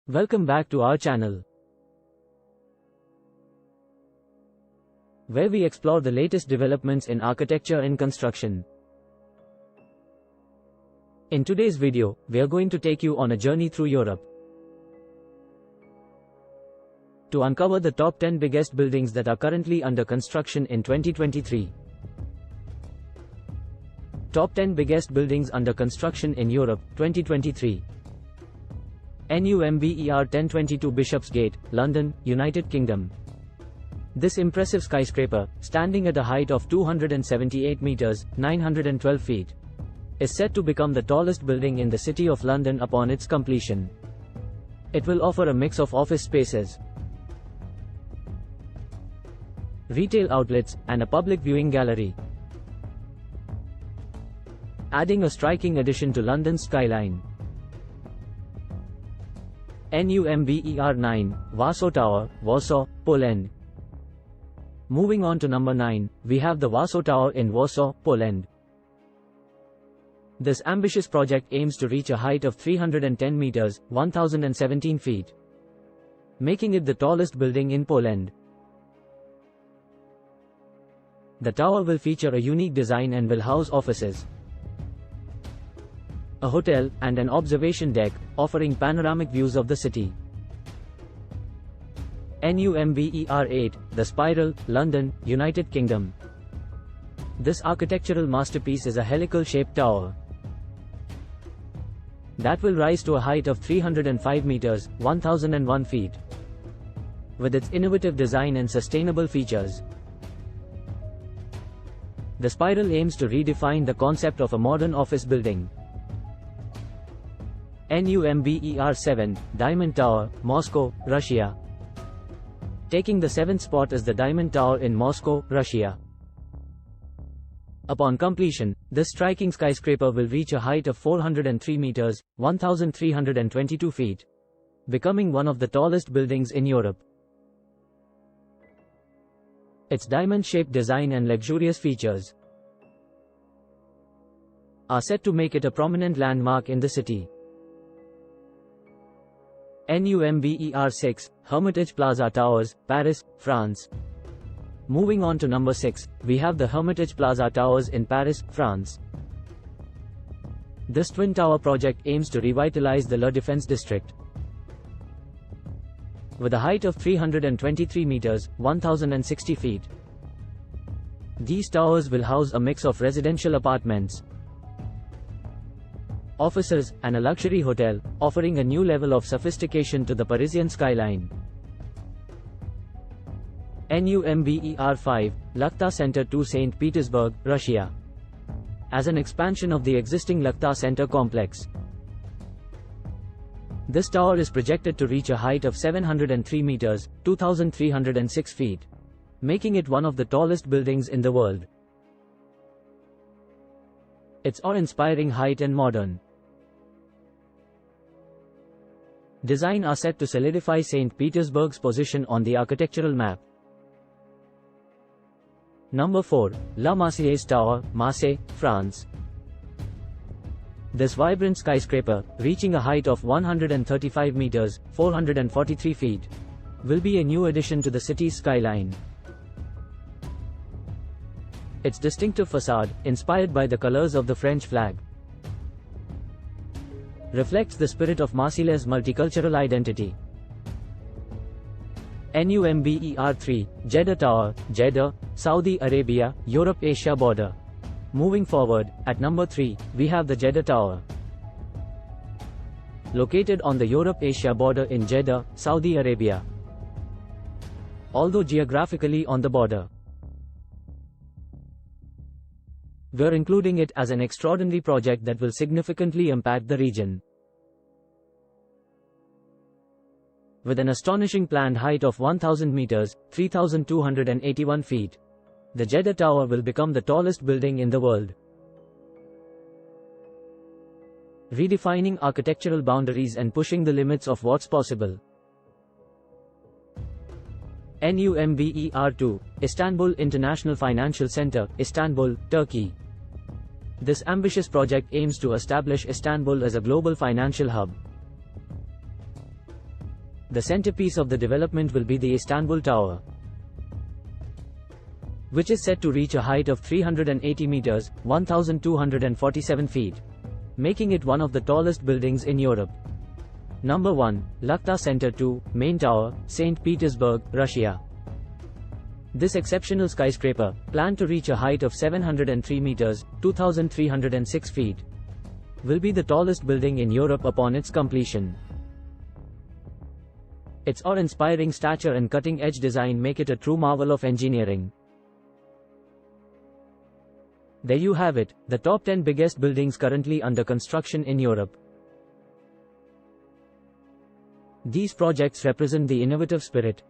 Welcome back to our channel, where we explore the latest developments in architecture and construction. In today's video, we are going to take you on a journey through Europe to uncover the top 10 biggest buildings that are currently under construction in 2023. Top 10 biggest buildings under construction in Europe, 2023. NUMBER 1022 Bishopsgate, London, United Kingdom. This impressive skyscraper, standing at a height of 278 meters, 912 feet, is set to become the tallest building in the City of London upon its completion. It will offer a mix of office spaces, retail outlets, and a public viewing gallery, adding a striking addition to London's skyline. NUMBER 9, Warsaw Tower, Warsaw, Poland. Moving on to number 9, we have the Warsaw Tower in Warsaw, Poland. This ambitious project aims to reach a height of 310 meters, 1017 feet, making it the tallest building in Poland. The tower will feature a unique design and will house offices, a hotel, and an observation deck, offering panoramic views of the city. NUMBER 8, The Spiral, London, United Kingdom. This architectural masterpiece is a helical-shaped tower that will rise to a height of 305 meters, 1001 feet. With its innovative design and sustainable features, the spiral aims to redefine the concept of a modern office building. NUMBER 7, Diamond Tower, Moscow, Russia. Taking the 7th spot is the Diamond Tower in Moscow, Russia. Upon completion, this striking skyscraper will reach a height of 403 meters, 1322 feet, becoming one of the tallest buildings in Europe. Its diamond-shaped design and luxurious features are set to make it a prominent landmark in the city. NUMBER 6, Hermitage Plaza Towers, Paris, France. Moving on to number 6, we have the Hermitage Plaza Towers in Paris, France. This twin tower project aims to revitalize the La Défense district. With a height of 323 meters, 1060 feet. These towers will house a mix of residential apartments, offices, and a luxury hotel, offering a new level of sophistication to the Parisian skyline. NUMBER 5, Lakhta Center 2, St. Petersburg, Russia. As an expansion of the existing Lakhta Center complex, this tower is projected to reach a height of 703 meters, 2306 feet, making it one of the tallest buildings in the world. Its awe-inspiring height and modern design are set to solidify St. Petersburg's position on the architectural map. Number 4, La Marseillaise Tower, Marseille, France. This vibrant skyscraper, reaching a height of 135 meters, 443 feet, will be a new addition to the city's skyline. Its distinctive facade, inspired by the colors of the French flag, reflects the spirit of Marseillaise' multicultural identity. NUMBER 3, Jeddah Tower, Jeddah, Saudi Arabia, Europe-Asia border. Moving forward, at number 3, we have the Jeddah Tower. Located on the Europe-Asia border in Jeddah, Saudi Arabia. Although geographically on the border, we're including it as an extraordinary project that will significantly impact the region. With an astonishing planned height of 1000 meters, 3281 feet, the Jeddah Tower will become the tallest building in the world, redefining architectural boundaries and pushing the limits of what's possible. NUMBER 2, Istanbul International Financial Center, Istanbul, Turkey. This ambitious project aims to establish Istanbul as a global financial hub, The centerpiece of the development will be the Istanbul Tower, which is set to reach a height of 380 meters, 1,247 feet, making it one of the tallest buildings in Europe. Number 1, Lakhta Center 2, Main Tower, St. Petersburg, Russia. This exceptional skyscraper, planned to reach a height of 703 meters, 2,306 feet, will be the tallest building in Europe upon its completion. Its awe-inspiring stature and cutting-edge design make it a true marvel of engineering. There you have it, the top 10 biggest buildings currently under construction in Europe. These projects represent the innovative spirit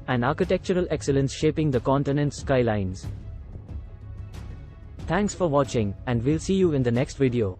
and architectural excellence shaping the continent's skylines. Thanks for watching, and we'll see you in the next video.